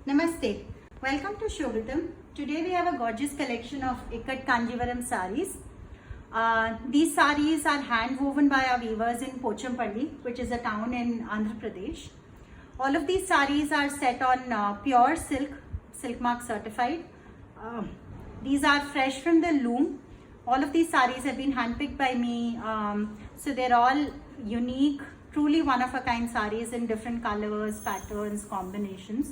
Namaste. Welcome to Shobitam. Today we have a gorgeous collection of Ikkat Kanjivaram sarees. These sarees are hand woven by our weavers in Pochampally, which is a town in Andhra Pradesh. All of these sarees are set on pure silk, silk mark certified. These are fresh from the loom. All of these sarees have been handpicked by me. So they're all unique, truly one of a kind sarees in different colors, patterns, combinations.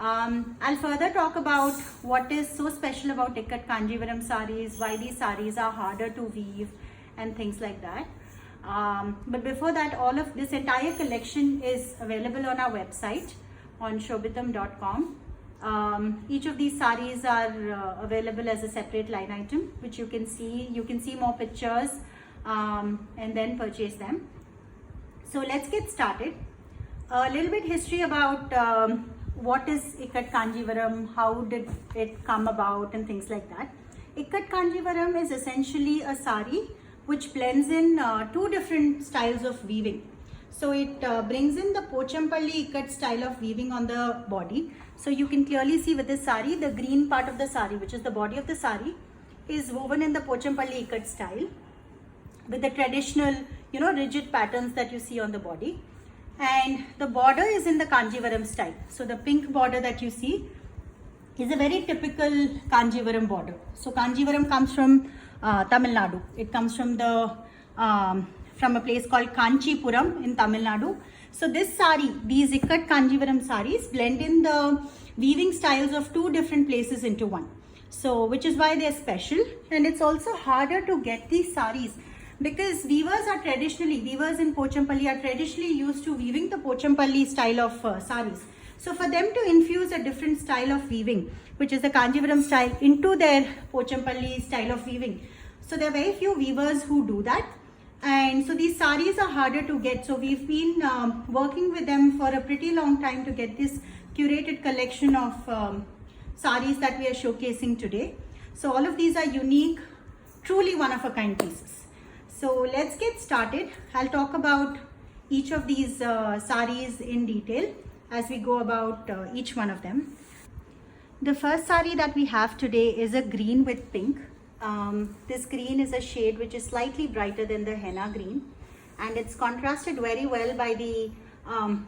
I'll further talk about what is so special about Ikkat Kanjivaram sarees, why these sarees are harder to weave and things like that. But before that, all of this entire collection is available on our website on shobitam.com. Each of these sarees are available as a separate line item, which you can see. You can see more pictures and then purchase them. So let's get started. A little bit history about what is Ikkat Kanjivaram, how did it come about and things like that. Ikkat Kanjivaram is essentially a saree which blends in two different styles of weaving. So it brings in the Pochampally Ikkat style of weaving on the body. So you can clearly see with this saree, the green part of the saree, which is the body of the saree, is woven in the Pochampally Ikkat style with the traditional, rigid patterns that you see on the body. And the border is in the Kanjivaram style. So the pink border that you see is a very typical Kanjivaram border. So Kanjivaram comes from Tamil Nadu. It comes from from a place called Kanchipuram in Tamil Nadu. So this saree, these Ikkat Kanjivaram sarees blend in the weaving styles of two different places into one. So which is why they're special, and it's also harder to get these sarees because weavers in Pochampally are traditionally used to weaving the Pochampally style of sarees. So for them to infuse a different style of weaving, which is the Kanjivaram style, into their Pochampally style of weaving. So there are very few weavers who do that. And so these sarees are harder to get. So we've been working with them for a pretty long time to get this curated collection of sarees that we are showcasing today. So all of these are unique, truly one of a kind pieces. So let's get started. I'll talk about each of these sarees in detail as we go about each one of them. The first saree that we have today is a green with pink. This green is a shade which is slightly brighter than the henna green, and it's contrasted very well by the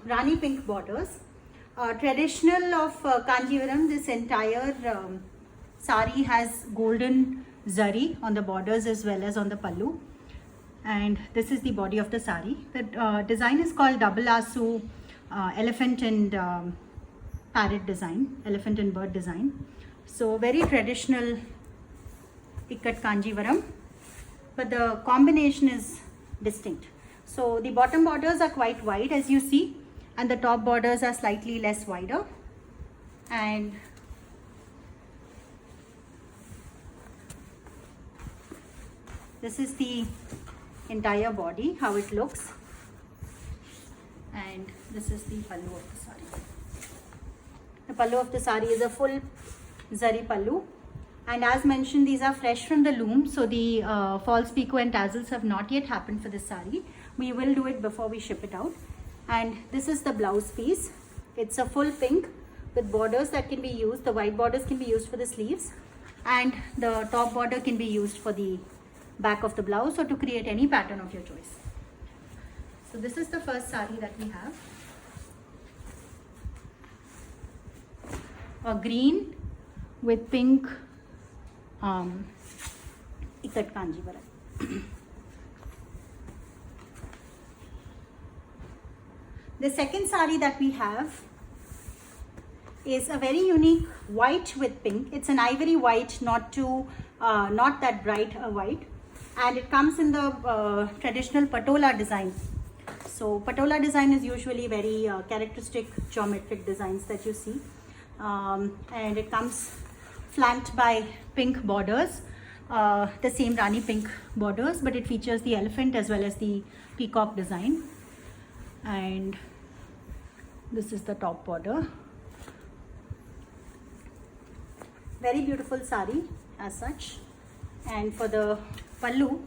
Rani pink borders. Traditional of Kanjivaram, this entire saree has golden zari on the borders as well as on the pallu. And this is the body of the saree. The design is called double ashu, elephant and parrot design, elephant and bird design. So very traditional Ikkat Kanjivaram, but the combination is distinct. So the bottom borders are quite wide as you see, and the top borders are slightly less wider. And this is the entire body, how it looks, and this is the pallu of the saree. The pallu of the saree is a full zari pallu, and as mentioned, these are fresh from the loom, so the false pico and tassels have not yet happened for this saree. We will do it before we ship it out. And this is the blouse piece. It's a full pink with borders that can be used. The white borders can be used for the sleeves, and the top border can be used for the back of the blouse or to create any pattern of your choice. So this is the first saree that we have. A green with pink Ikkat Kanjivaram. The second saree that we have is a very unique white with pink. It's an ivory white, not that bright a white. And it comes in the traditional Patola design. So Patola design is usually very characteristic geometric designs that you see. And it comes flanked by pink borders, the same Rani pink borders, but it features the elephant as well as the peacock design. And this is the top border. Very beautiful saree as such. And for the pallu,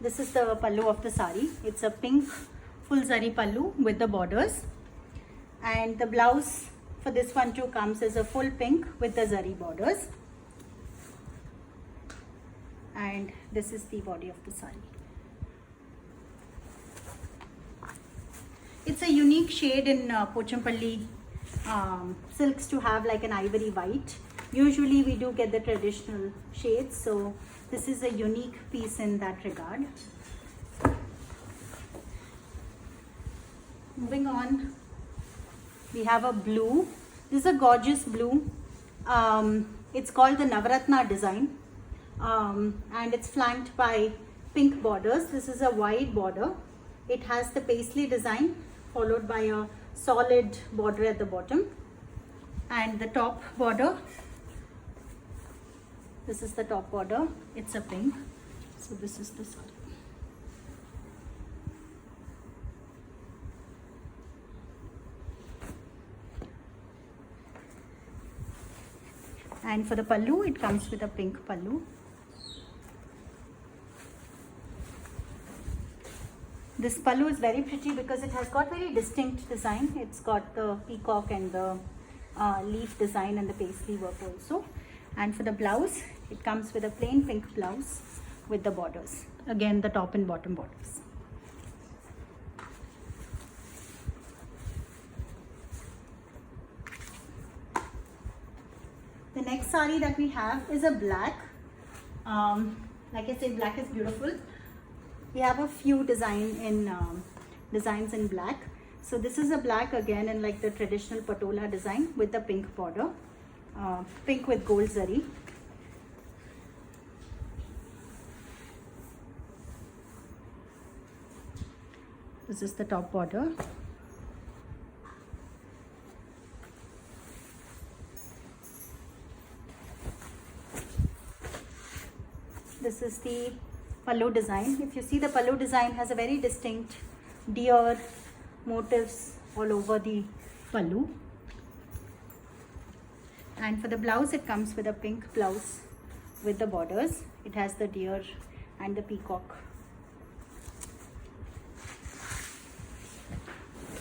This is the pallu of the sari. It's a pink full zari pallu with the borders, and the blouse for this one too comes as a full pink with the zari borders, and this is the body of the sari. It's a unique shade in Pochampally silks to have like an ivory white. Usually we do get the traditional shades, so this is a unique piece in that regard. Moving on, we have a blue. This is a gorgeous blue. It's called the navratna design, and it's flanked by pink borders. This is a wide border. It has the paisley design followed by a solid border at the bottom, and the top border, this is the top border, it's a pink. So this is the sari. And for the pallu, it comes with a pink pallu. This pallu is very pretty because it has got very distinct design. It's got the peacock and the leaf design and the paisley work also. And for the blouse, it comes with a plain pink blouse with the borders. Again, the top and bottom borders. The next sari that we have is a black. Like I said, black is beautiful. We have a few designs in black. So this is a black again in like the traditional Patola design with the pink border, pink with gold zari. This is the top border. This is the pallu design. If you see, the pallu design has a very distinct deer motifs all over the pallu. And for the blouse, it comes with a pink blouse with the borders. It has the deer and the peacock.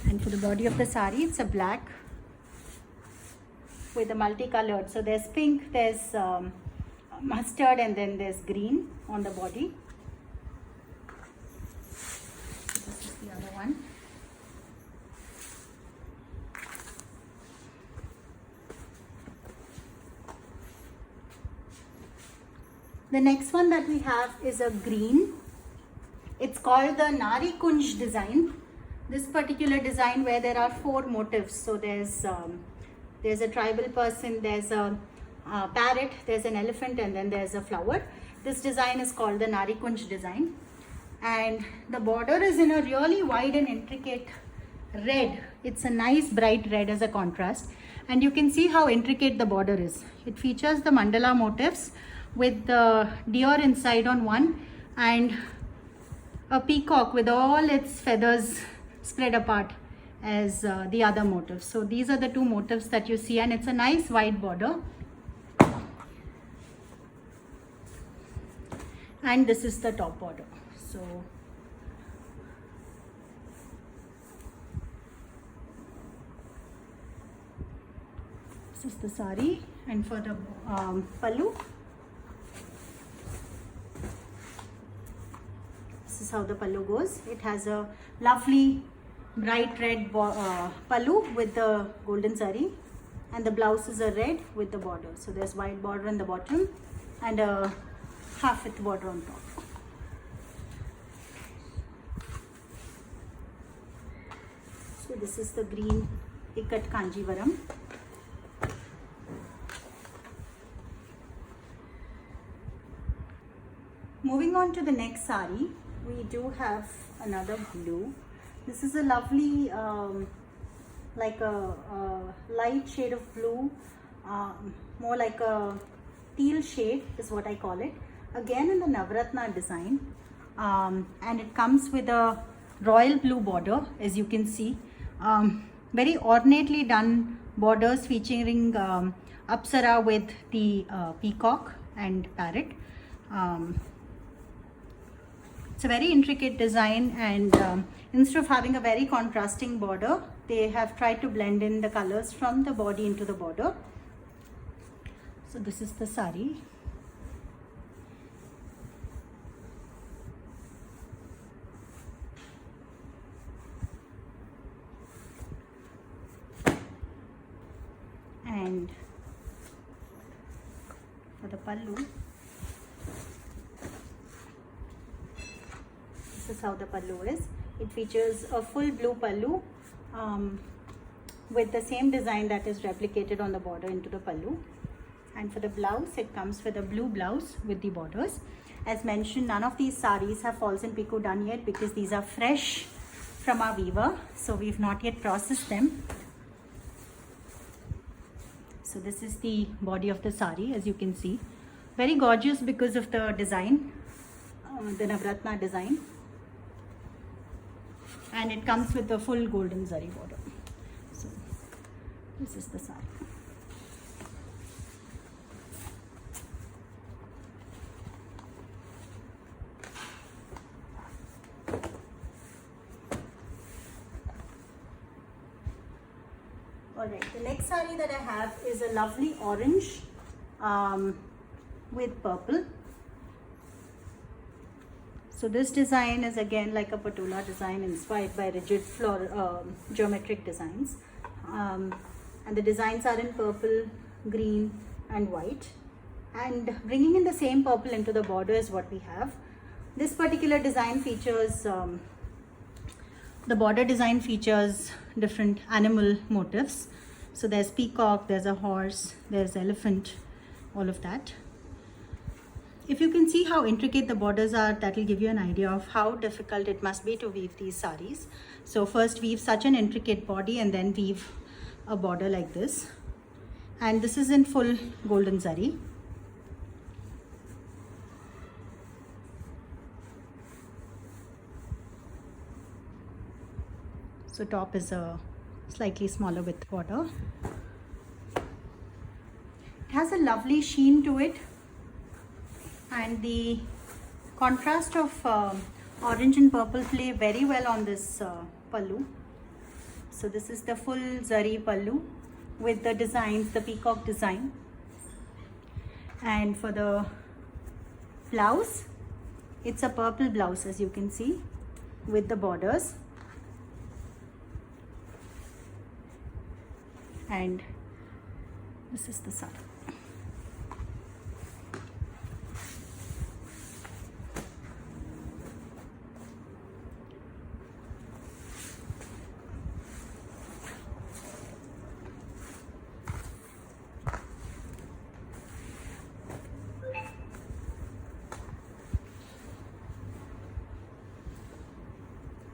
And for the body of the sari, it's a black with a multicolored. So there's pink, there's mustard, and then there's green on the body. This is the other one. The next one that we have is a green. It's called the narikunj design. This particular design where there are 4 motifs. So there's a tribal person, there's a parrot, there's an elephant, and then there's a flower. This design is called the narikunj design, and the border is in a really wide and intricate red. It's a nice bright red as a contrast, and you can see how intricate the border is. It features the mandala motifs with the deer inside on one and a peacock with all its feathers spread apart as the other motifs. So these are the 2 motifs that you see, and it's a nice wide border. And this is the top border. So this is the sari, and for the pallu, this is how the pallu goes. It has a lovely bright red pallu with the golden zari, and the blouse is a red with the border. So there's white border on the bottom and a half-width border on top. So this is the green Ikkat Kanjivaram. Moving on to the next sari, we do have another blue. This is a lovely like a light shade of blue, more like a teal shade is what I call it. Again in the navratna design, and it comes with a royal blue border, as you can see. Very ornately done borders featuring apsara with the peacock and parrot. It's a very intricate design, and instead of having a very contrasting border, they have tried to blend in the colors from the body into the border. So this is the saree. And for the pallu, this is how the pallu is. It features a full blue pallu with the same design that is replicated on the border into the pallu. And for the blouse, it comes with a blue blouse with the borders. As mentioned, none of these sarees have falls in pico done yet because these are fresh from our weaver, so we've not yet processed them. So this is the body of the saree, as you can see. Very gorgeous because of the design, the navratna design. And it comes with the full golden zari border. So this is the saree. Alright, the next saree that I have is a lovely orange with purple. So this design is again like a Patola design inspired by rigid geometric designs. And the designs are in purple, green and white. And bringing in the same purple into the border is what we have. This particular design features, the border design features different animal motifs. So there's peacock, there's a horse, there's elephant, all of that. If you can see how intricate the borders are, that will give you an idea of how difficult it must be to weave these sarees. So first weave such an intricate body and then weave a border like this. And this is in full golden zari. So top is a slightly smaller width border. It has a lovely sheen to it, and the contrast of orange and purple play very well on this pallu. So this is the full zari pallu with the designs, the peacock design. And for the blouse, it's a purple blouse, as you can see, with the borders. And this is the saree.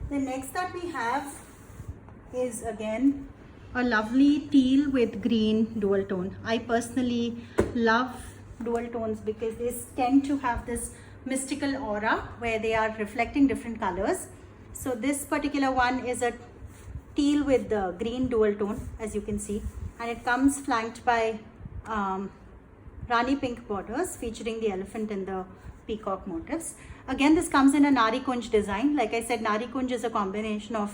The next that we have is again a lovely teal with green dual tone. I personally love dual tones because they tend to have this mystical aura where they are reflecting different colors. So this particular one is a teal with the green dual tone, as you can see, and it comes flanked by Rani pink borders featuring the elephant and the peacock motifs. Again, this comes in a narikunj design. Like I said, narikunj is a combination of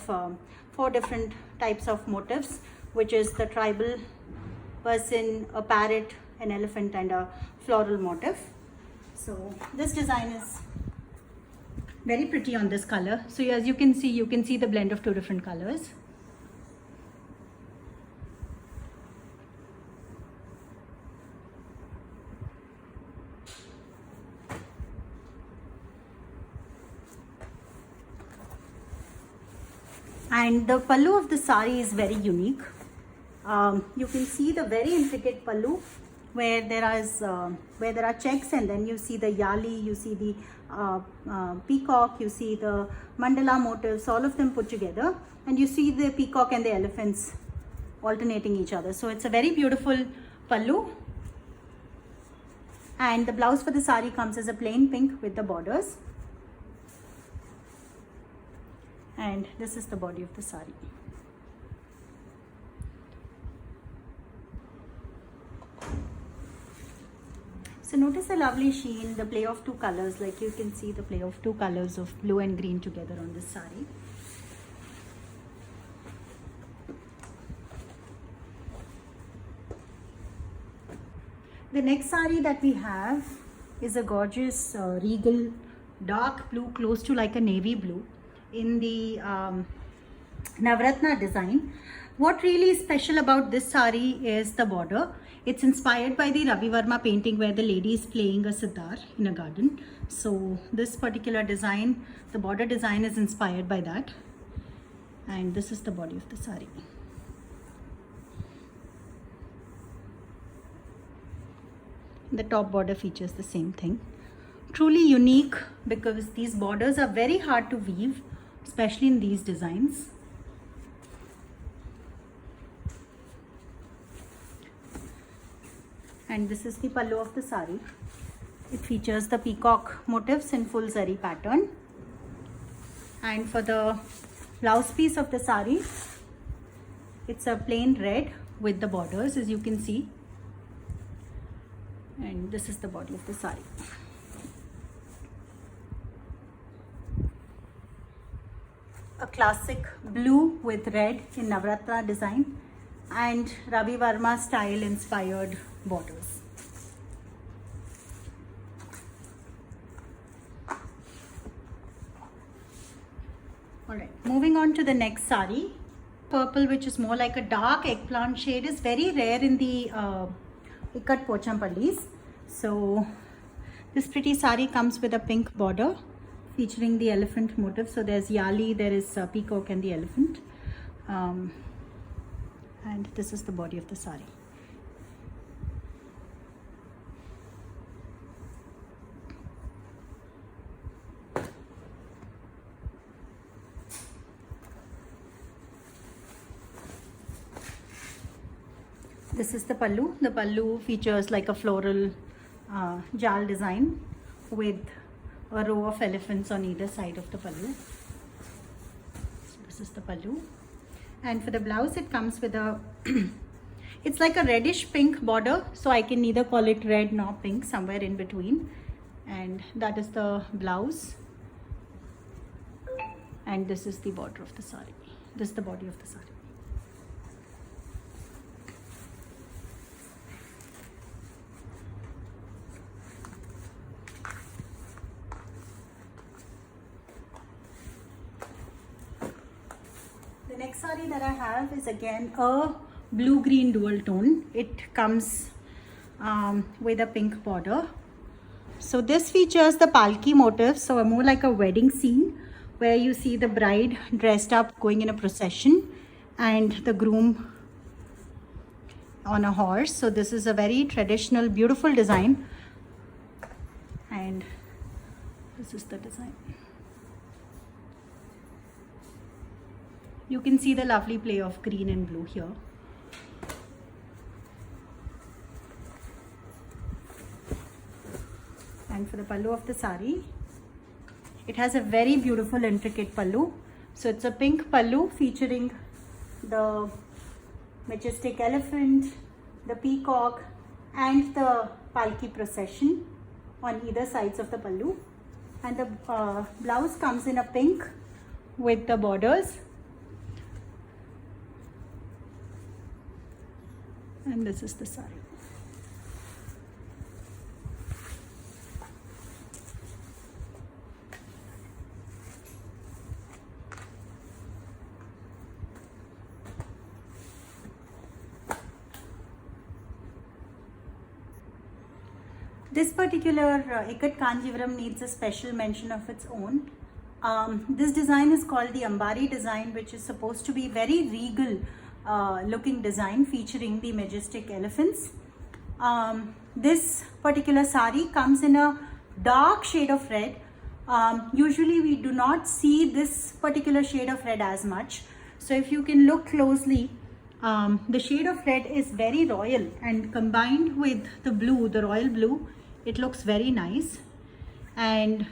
4 different types of motifs, which is the tribal person, a parrot, an elephant and a floral motif. So this design is very pretty on this color. So as you can see the blend of 2 different colors. And the pallu of the saree is very unique. You can see the very intricate pallu where there are checks, and then you see the yali, you see the peacock, you see the mandala motifs, all of them put together, and you see the peacock and the elephants alternating each other. So it's a very beautiful pallu. And the blouse for the saree comes as a plain pink with the borders. And this is the body of the saree. So notice the lovely sheen, the play of two colors, like you can see the play of two colors of blue and green together on this saree. The next saree that we have is a gorgeous Regal dark blue, close to like a navy blue, in the navratna design. What really is special about this saree is the border. It's inspired by the Ravi Varma painting where the lady is playing a sitar in a garden. So this particular design, the border design, is inspired by that. And this is the body of the saree. The top border features the same thing. Truly unique because these borders are very hard to weave, especially in these designs. And this is the pallu of the saree. It features the peacock motifs in full zari pattern. And for the blouse piece of the saree, it's a plain red with the borders, as you can see. And this is the body of the saree. A classic blue with red in navratna design and Ravi Varma style inspired borders. Alright, moving on to the next saree. Purple, which is more like a dark eggplant shade, is very rare in the Ikkat Pochampallys. So this pretty saree comes with a pink border featuring the elephant motif. So there's yali, there is peacock and the elephant. And this is the body of the saree. This is the pallu. The pallu features like a floral jal design with a row of elephants on either side of the pallu. So this is the pallu. And for the blouse, it comes with a it's like a reddish pink border, so I can neither call it red nor pink, somewhere in between. And that is the blouse. And this is the border of the saree. This is the body of the saree. The next saree that I have is again a blue-green dual tone. It comes with a pink border. So this features the Palki motif, so more like a wedding scene where you see the bride dressed up going in a procession and the groom on a horse. So this is a very traditional, beautiful design, and this is the design. You can see the lovely play of green and blue here. And for the pallu of the saree, it has a very beautiful intricate pallu. So it's a pink pallu featuring the majestic elephant, the peacock and the Palki procession on either sides of the pallu. And the blouse comes in a pink with the borders. And this is the saree. This particular Ikkat Kanjivaram needs a special mention of its own. This design is called the ambari design, which is supposed to be very regal looking design featuring the majestic elephants. This particular saree comes in a dark shade of red. Usually we do not see this particular shade of red as much. So if you can look closely, the shade of red is very royal, and combined with the blue, the royal blue, it looks very nice. And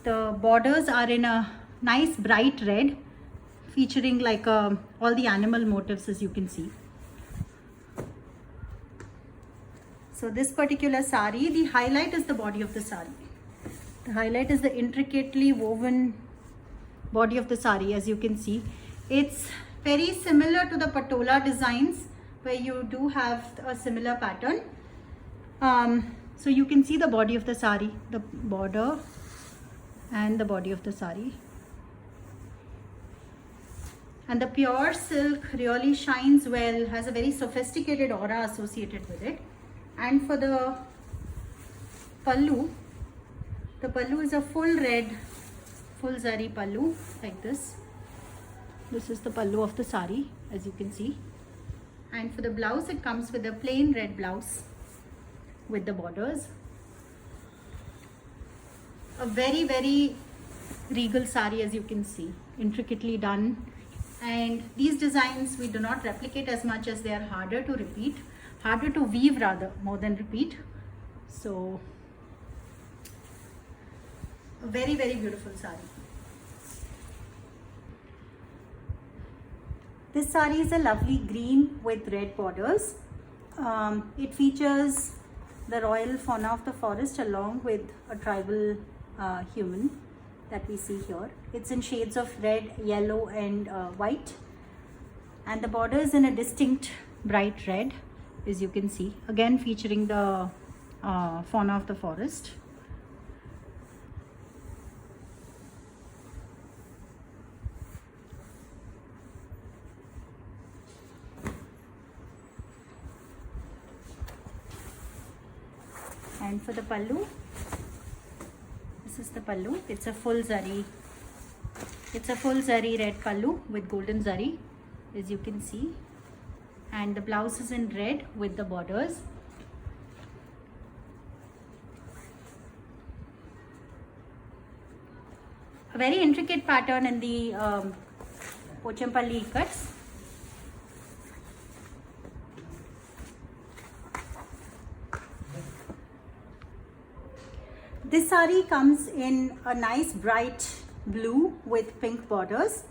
the borders are in a nice bright red featuring like all the animal motifs, as you can see. So this particular saree, the highlight is the body of the saree. The highlight is the intricately woven body of the saree. As you can see, it's very similar to the Patola designs where you do have a similar pattern. So you can see the body of the saree, the border and the body of the saree. And the pure silk really shines well, has a very sophisticated aura associated with it. And for the pallu, the pallu is a full red, full zari pallu like this. This is the pallu of the saree, as you can see. And for the blouse, it comes with a plain red blouse with the borders. A very, very regal saree, as you can see, intricately done. And these designs we do not replicate as much as they are harder to repeat, harder to weave rather, more than repeat. So a very, very beautiful saree. This saree is a lovely green with red borders. It features the royal fauna of the forest along with a tribal human that we see here. It's in shades of red, yellow and white, and the border is in a distinct bright red, as you can see, again featuring the fauna of the forest. And for the pallu, this is the pallu. It's a full zari red pallu with golden zari, as you can see. And the blouse is in red with the borders. A very intricate pattern in the Pochampally ikkats. This saree comes in a nice bright blue with pink borders.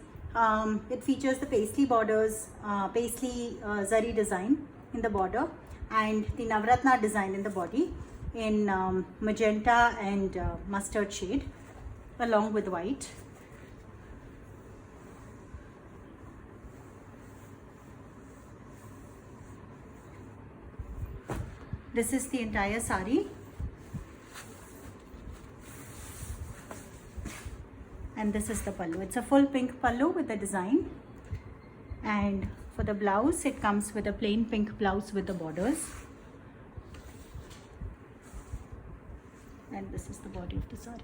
It features the paisley borders, paisley zari design in the border, and the navratna design in the body in magenta and mustard shade along with white. This is the entire saree. And this is the pallu. It's a full pink pallu with the design. And for the blouse, it comes with a plain pink blouse with the borders. And this is the body of the saree.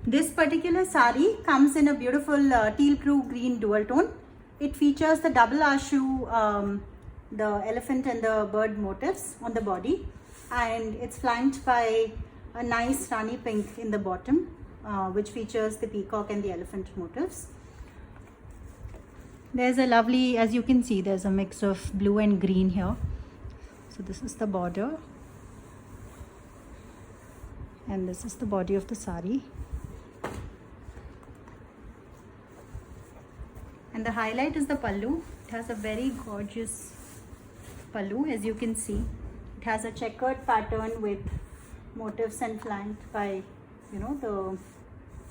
This particular saree comes in a beautiful teal blue green dual tone. It features the double ashu, the elephant and the bird motifs on the body, and it's flanked by a nice rani pink in the bottom, which features the peacock and the elephant motifs. There's a lovely, as you can see, there's a mix of blue and green here. So this is the border, and this is the body of the saree. And the highlight is the pallu. It has a very gorgeous pallu, as you can see. It has a checkered pattern with motifs and flanked by, the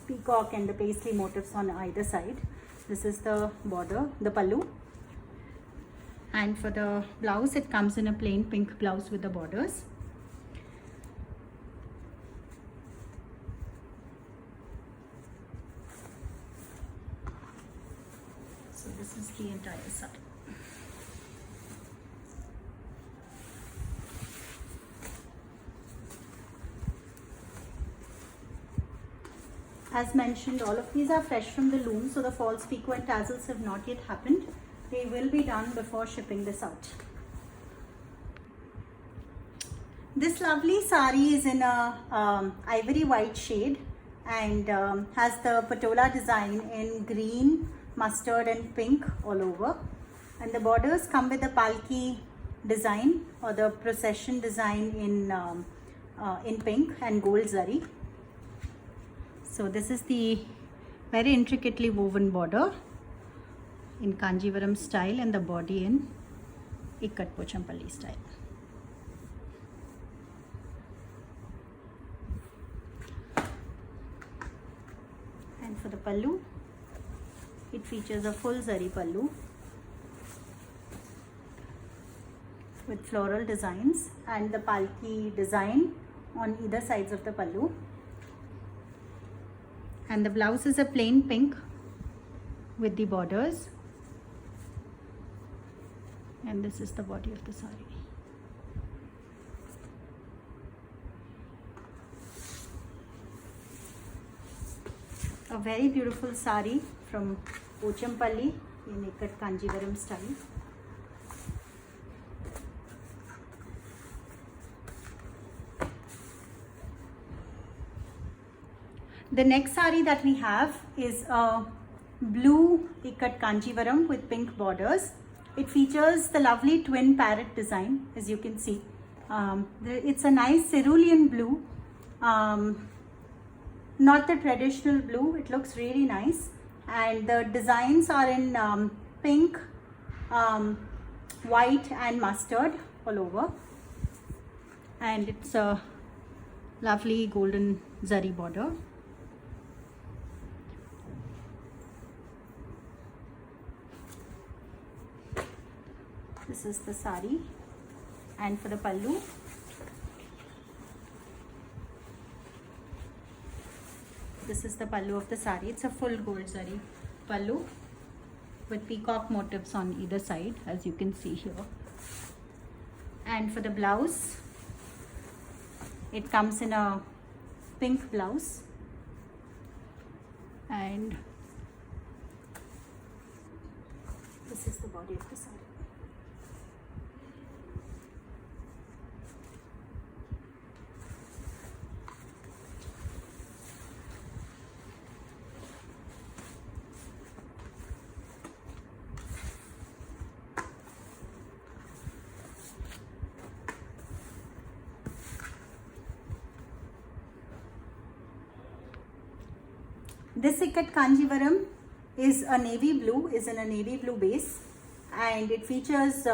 peacock and the paisley motifs on either side. This is the border, the pallu. And for the blouse, it comes in a plain pink blouse with the borders. So this is the entire saree. As mentioned, all of these are fresh from the loom, so the false pico and tassels have not yet happened. They will be done before shipping this out. This lovely saree is in a ivory white shade and has the patola design in green, mustard and pink all over. And the borders come with the Palki design or the procession design in pink and gold zari. So this is the very intricately woven border in Kanjivaram style and the body in Ikkat Pochampally style. And for the pallu, it features a full zari pallu with floral designs and the Palki design on either sides of the pallu. And the blouse is a plain pink with the borders. And this is the body of the saree. A very beautiful saree from Pochampally in Ikkat Kanjivaram style. The next saree that we have is a blue Ikkat Kanjivaram with pink borders. It features the lovely twin parrot design, as you can see. It's a nice cerulean blue, not the traditional blue. It looks really nice, and the designs are in pink, white and mustard all over, and it's a lovely golden zari border. This is the saree, and for the pallu, this is the pallu of the saree. It's a full gold zari pallu with peacock motifs on either side, as you can see here. And for the blouse, it comes in a pink blouse, and this is the body of the saree. This Ikkat Kanjivaram is a navy blue, is in a navy blue base, and it features,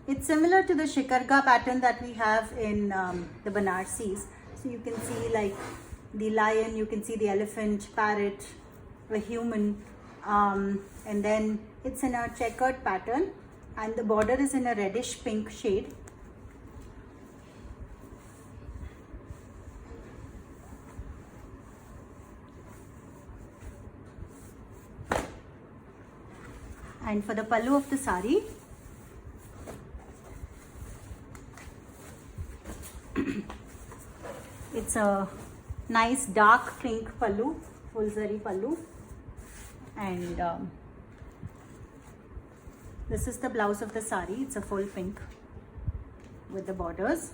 it's similar to the shikarga pattern that we have in the Banarsis. So you can see like the lion, you can see the elephant, parrot, the human, and then it's in a checkered pattern, and the border is in a reddish pink shade. And for the pallu of the saree, it's a nice dark pink pallu, full zari pallu, and this is the blouse of the saree. It's a full pink with the borders.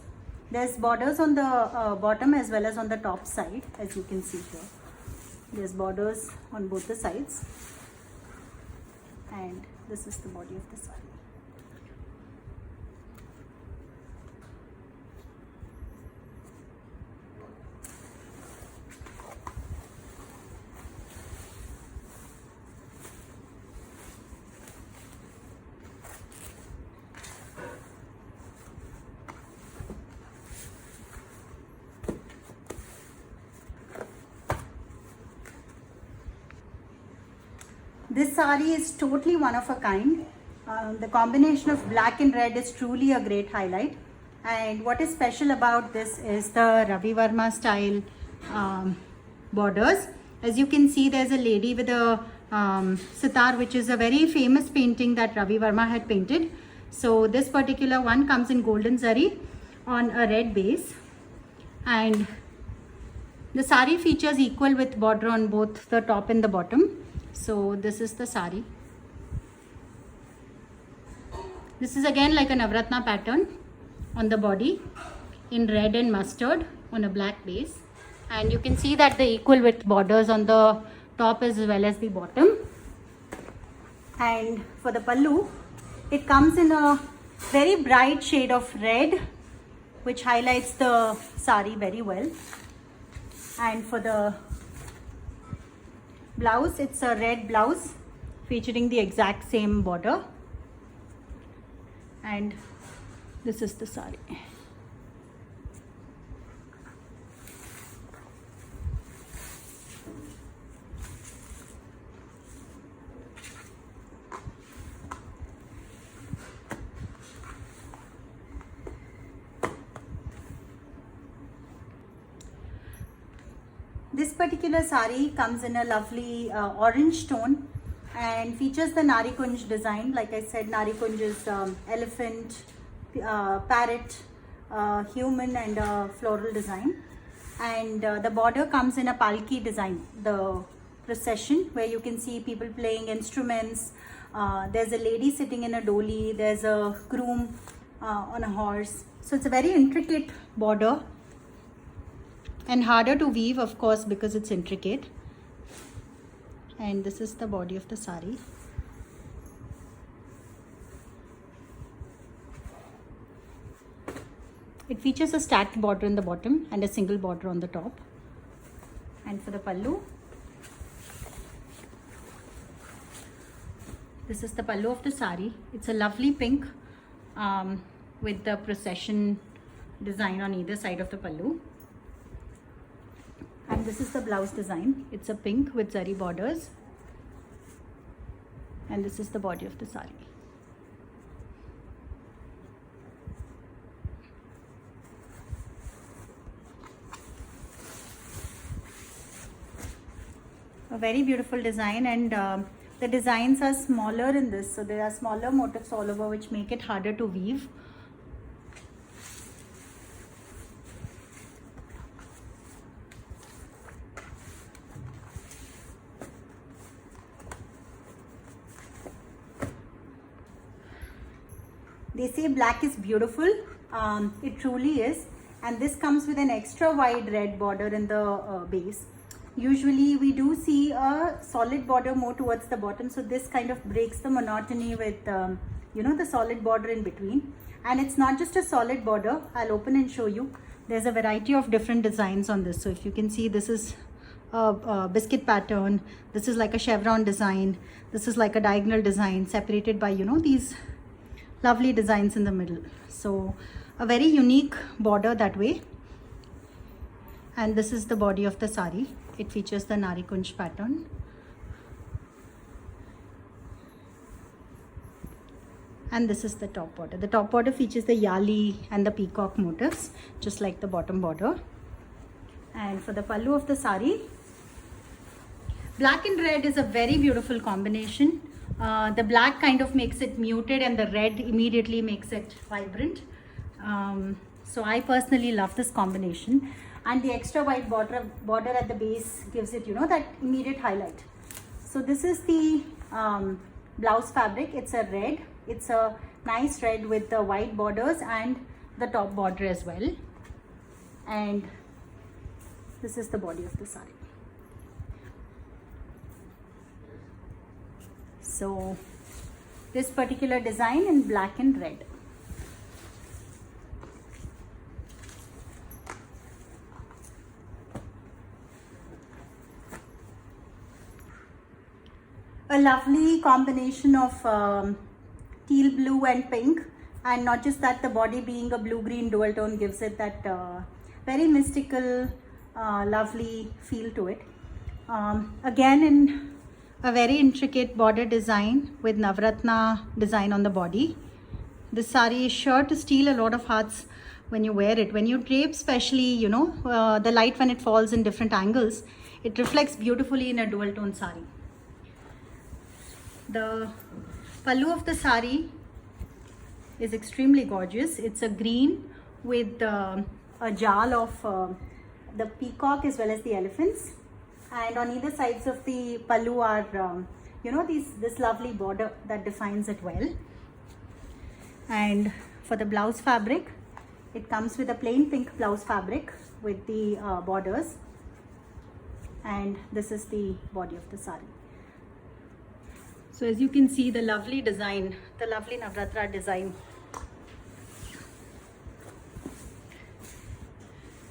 There's borders on the bottom as well as on the top side, as you can see here. There's borders on both the sides. And this is the body of the saree. This saree is totally one of a kind. The combination of black and red is truly a great highlight. And what is special about this is the Ravi Varma style borders. As you can see, there's a lady with a sitar, which is a very famous painting that Ravi Varma had painted. So this particular one comes in golden zari on a red base. And the saree features equal with border on both the top and the bottom. So this is the saree. This is again like a navratna pattern on the body in red and mustard on a black base, and you can see that the equal width borders on the top as well as the bottom. And for the pallu, It comes in a very bright shade of red, which highlights the saree very well. And for the blouse, it's a red blouse featuring the exact same border. And this is the saree. This particular saree comes in a lovely orange tone and features the narikunj design. Like I said, narikunj is elephant, parrot, human and floral design. And the border comes in a Palki design, the procession, where you can see people playing instruments. There's a lady sitting in a dolly, there's a groom on a horse. So it's a very intricate border. And harder to weave, of course, because it's intricate. And this is the body of the saree. It features a stacked border in the bottom and a single border on the top. And for the pallu, this is the pallu of the saree. It's a lovely pink with the procession design on either side of the pallu. And this is the blouse design. It's a pink with zari borders. And this is the body of the saree. A very beautiful design, and the designs are smaller in this. So there are smaller motifs all over which make it harder to weave. They say black is beautiful. It truly is. And this comes with an extra wide red border in the base. Usually we do see a solid border more towards the bottom. So this kind of breaks the monotony with, the solid border in between. And it's not just a solid border. I'll open and show you. There's a variety of different designs on this. So if you can see, this is a biscuit pattern. This is like a chevron design. This is like a diagonal design separated by, these lovely designs in the middle. So a very unique border that way. And this is the body of the saree. It features the narikunj pattern. And this is the top border. The top border features the yali and the peacock motifs, just like the bottom border. And for the pallu of the saree, black and red is a very beautiful combination. The black kind of makes it muted and the red immediately makes it vibrant. So I personally love this combination. And the extra wide border at the base gives it, that immediate highlight. So this is the blouse fabric. It's a red. It's a nice red with the white borders and the top border as well. And this is the body of the saree. So this particular design in black and red. A lovely combination of teal blue and pink, and not just that, the body being a blue-green dual tone gives it that very mystical, lovely feel to it. Again, in a very intricate border design with navratna design on the body. This saree is sure to steal a lot of hearts when you wear it. When you drape, especially, the light when it falls in different angles, it reflects beautifully in a dual tone saree. The pallu of the saree is extremely gorgeous. It's a green with a jal of the peacock as well as the elephants. And on either sides of the pallu are, this lovely border that defines it well. And for the blouse fabric, it comes with a plain pink blouse fabric with the borders. And this is the body of the saree. So as you can see, the lovely design, the lovely navratna design.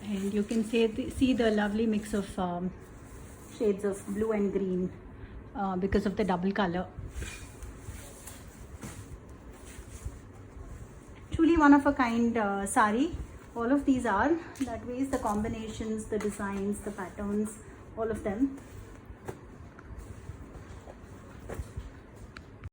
And you can see the lovely mix of shades of blue and green because of the double color. Truly one of a kind sari. All of these are, that way is the combinations, the designs, the patterns, all of them.